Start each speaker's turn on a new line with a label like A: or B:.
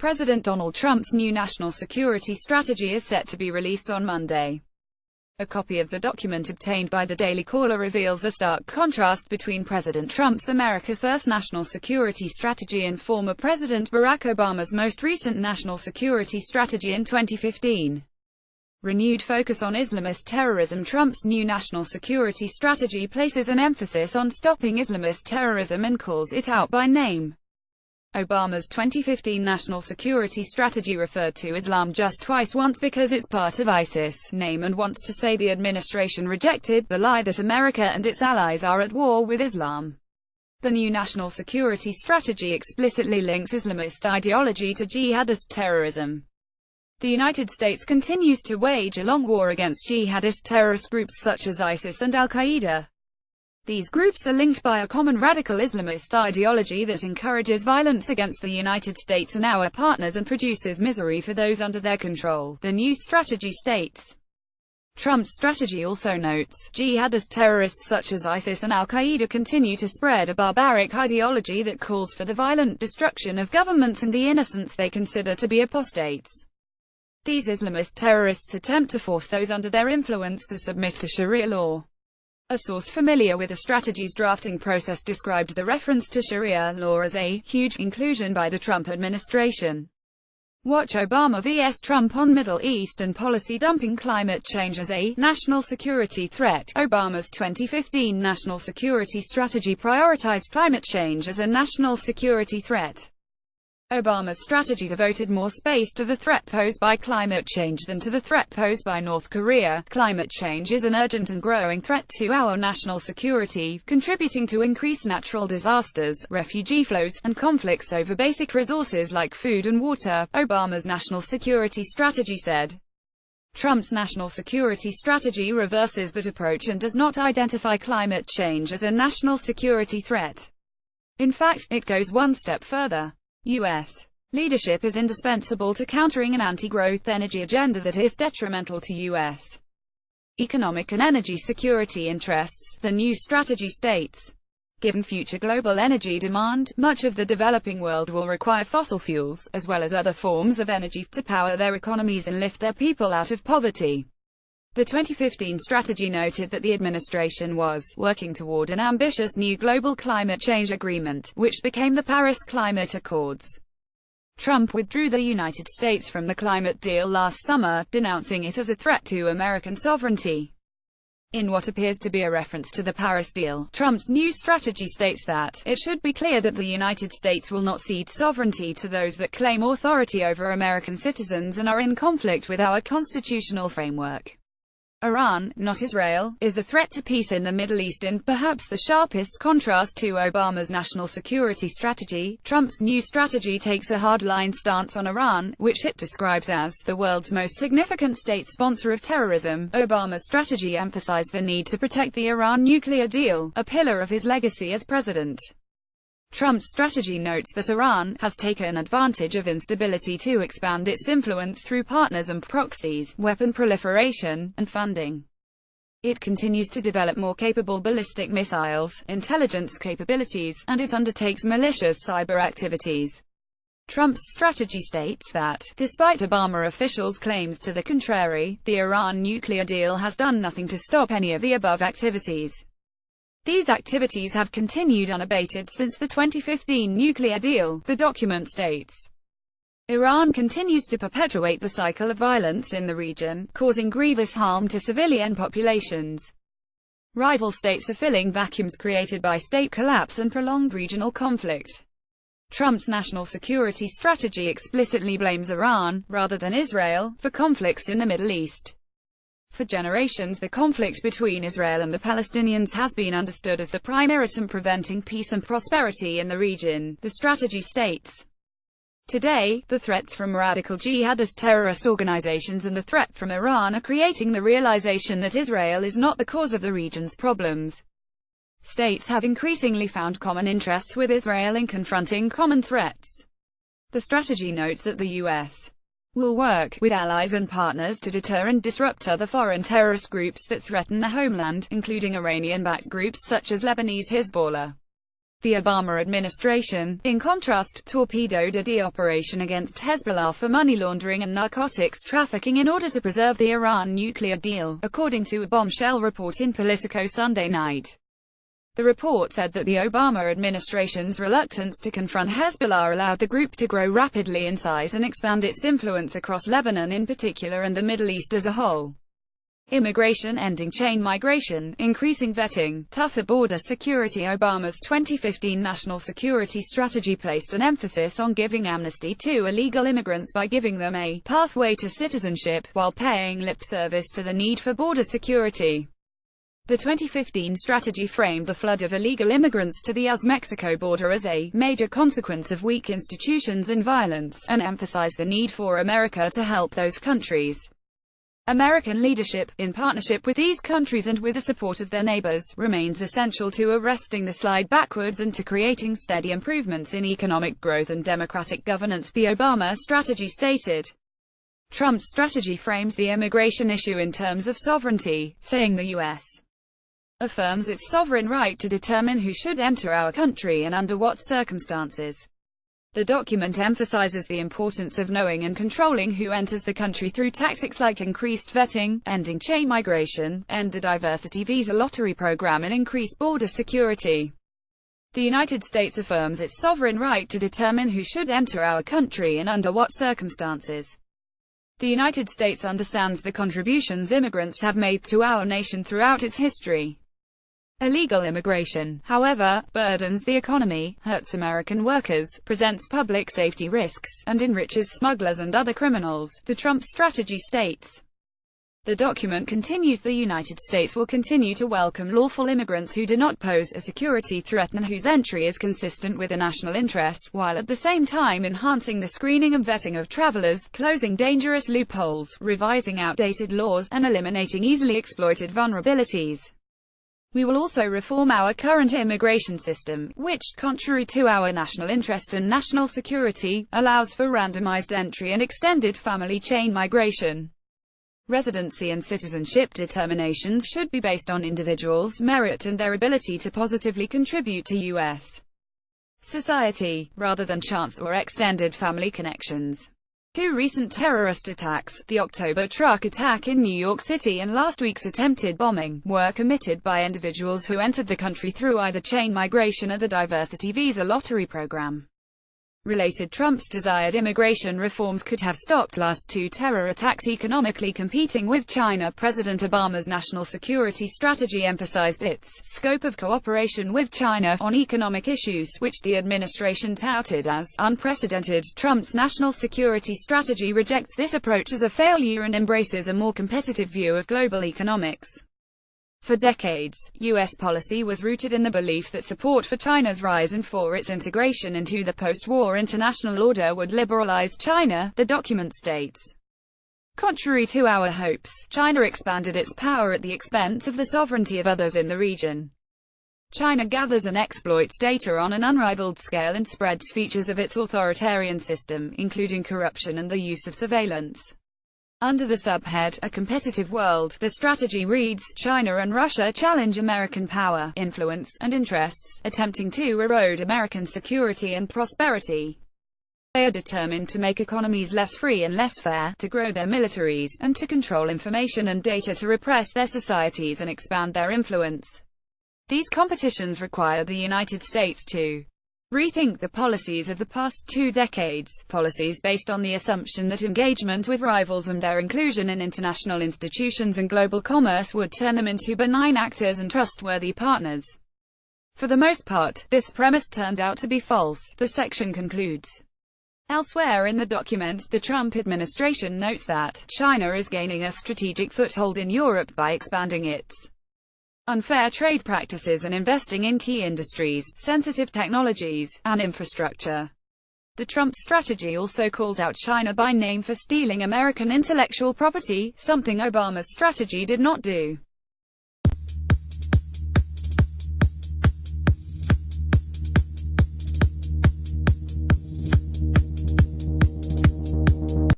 A: President Donald Trump's new national security strategy is set to be released on Monday. A copy of the document obtained by the Daily Caller reveals a stark contrast between President Trump's America First national security strategy and former President Barack Obama's most recent national security strategy in 2015. Renewed focus on Islamist terrorism. Trump's new national security strategy places an emphasis on stopping Islamist terrorism and calls it out by name. Obama's 2015 national security strategy referred to Islam just twice, once because it's part of ISIS name and once to say the administration rejected the lie that America and its allies are at war with Islam. The new national security strategy explicitly links Islamist ideology to jihadist terrorism. The United States continues to wage a long war against jihadist terrorist groups such as ISIS and Al-Qaeda. These groups are linked by a common radical Islamist ideology that encourages violence against the United States and our partners and produces misery for those under their control, the new strategy states. Trump's strategy also notes, jihadist terrorists such as ISIS and Al-Qaeda continue to spread a barbaric ideology that calls for the violent destruction of governments and the innocents they consider to be apostates. These Islamist terrorists attempt to force those under their influence to submit to Sharia law. A source familiar with the strategy's drafting process described the reference to Sharia law as a huge inclusion by the Trump administration. Watch Obama vs. Trump on Middle East and policy dumping. Climate change as a national security threat. Obama's 2015 national security strategy prioritized climate change as a national security threat. Obama's strategy devoted more space to the threat posed by climate change than to the threat posed by North Korea. Climate change is an urgent and growing threat to our national security, contributing to increased natural disasters, refugee flows, and conflicts over basic resources like food and water, Obama's national security strategy said. Trump's national security strategy reverses that approach and does not identify climate change as a national security threat. In fact, it goes one step further. U.S. leadership is indispensable to countering an anti-growth energy agenda that is detrimental to U.S. economic and energy security interests, the new strategy states. Given future global energy demand, much of the developing world will require fossil fuels, as well as other forms of energy, to power their economies and lift their people out of poverty. The 2015 strategy noted that the administration was working toward an ambitious new global climate change agreement, which became the Paris Climate Accords. Trump withdrew the United States from the climate deal last summer, denouncing it as a threat to American sovereignty. In what appears to be a reference to the Paris deal, Trump's new strategy states that it should be clear that the United States will not cede sovereignty to those that claim authority over American citizens and are in conflict with our constitutional framework. Iran, not Israel, is a threat to peace in the Middle East. In perhaps the sharpest contrast to Obama's national security strategy, Trump's new strategy takes a hardline stance on Iran, which it describes as the world's most significant state sponsor of terrorism. Obama's strategy emphasized the need to protect the Iran nuclear deal, a pillar of his legacy as president. Trump's strategy notes that Iran has taken advantage of instability to expand its influence through partners and proxies, weapon proliferation, and funding. It continues to develop more capable ballistic missiles, intelligence capabilities, and it undertakes malicious cyber activities. Trump's strategy states that, despite Obama officials' claims to the contrary, the Iran nuclear deal has done nothing to stop any of the above activities. These activities have continued unabated since the 2015 nuclear deal, the document states. Iran continues to perpetuate the cycle of violence in the region, causing grievous harm to civilian populations. Rival states are filling vacuums created by state collapse and prolonged regional conflict. Trump's national security strategy explicitly blames Iran, rather than Israel, for conflicts in the Middle East. For generations, the conflict between Israel and the Palestinians has been understood as the prime irritant preventing peace and prosperity in the region, the strategy states. Today, the threats from radical jihadist terrorist organizations and the threat from Iran are creating the realization that Israel is not the cause of the region's problems. States have increasingly found common interests with Israel in confronting common threats. The strategy notes that the U.S. will work with allies and partners to deter and disrupt other foreign terrorist groups that threaten the homeland, including Iranian-backed groups such as Lebanese Hezbollah. The Obama administration, in contrast, torpedoed a de-operation against Hezbollah for money laundering and narcotics trafficking in order to preserve the Iran nuclear deal, according to a bombshell report in Politico Sunday night. The report said that the Obama administration's reluctance to confront Hezbollah allowed the group to grow rapidly in size and expand its influence across Lebanon in particular and the Middle East as a whole. Immigration, ending chain migration, increasing vetting, tougher border security. Obama's 2015 national security strategy placed an emphasis on giving amnesty to illegal immigrants by giving them a pathway to citizenship, while paying lip service to the need for border security. The 2015 strategy framed the flood of illegal immigrants to the US-Mexico border as a major consequence of weak institutions and violence, and emphasized the need for America to help those countries. American leadership, in partnership with these countries and with the support of their neighbors, remains essential to arresting the slide backwards and to creating steady improvements in economic growth and democratic governance, the Obama strategy stated. Trump's strategy frames the immigration issue in terms of sovereignty, saying the U.S. affirms its sovereign right to determine who should enter our country and under what circumstances. The document emphasizes the importance of knowing and controlling who enters the country through tactics like increased vetting, ending chain migration, end the diversity visa lottery program and increase border security. The United States affirms its sovereign right to determine who should enter our country and under what circumstances. The United States understands the contributions immigrants have made to our nation throughout its history. Illegal immigration, however, burdens the economy, hurts American workers, presents public safety risks, and enriches smugglers and other criminals, the Trump strategy states. The document continues: the United States will continue to welcome lawful immigrants who do not pose a security threat and whose entry is consistent with the national interest, while at the same time enhancing the screening and vetting of travelers, closing dangerous loopholes, revising outdated laws, and eliminating easily exploited vulnerabilities. We will also reform our current immigration system, which, contrary to our national interest and national security, allows for randomized entry and extended family chain migration. Residency and citizenship determinations should be based on individuals' merit and their ability to positively contribute to U.S. society, rather than chance or extended family connections. Two recent terrorist attacks, the October truck attack in New York City and last week's attempted bombing, were committed by individuals who entered the country through either chain migration or the diversity visa lottery program. Related, Trump's desired immigration reforms could have stopped last two terror attacks economically competing with China. President Obama's national security strategy emphasized its scope of cooperation with China on economic issues, which the administration touted as unprecedented. Trump's national security strategy rejects this approach as a failure and embraces a more competitive view of global economics. For decades, U.S. policy was rooted in the belief that support for China's rise and for its integration into the post-war international order would liberalize China, the document states. Contrary to our hopes, China expanded its power at the expense of the sovereignty of others in the region. China gathers and exploits data on an unrivaled scale and spreads features of its authoritarian system, including corruption and the use of surveillance. Under the subhead, A Competitive World, the strategy reads, China and Russia challenge American power, influence, and interests, attempting to erode American security and prosperity. They are determined to make economies less free and less fair, to grow their militaries, and to control information and data to repress their societies and expand their influence. These competitions require the United States to rethink the policies of the past 2 decades, policies based on the assumption that engagement with rivals and their inclusion in international institutions and global commerce would turn them into benign actors and trustworthy partners. For the most part, this premise turned out to be false, the section concludes. Elsewhere in the document, the Trump administration notes that China is gaining a strategic foothold in Europe by expanding its unfair trade practices and investing in key industries, sensitive technologies, and infrastructure. The Trump strategy also calls out China by name for stealing American intellectual property, something Obama's strategy did not do.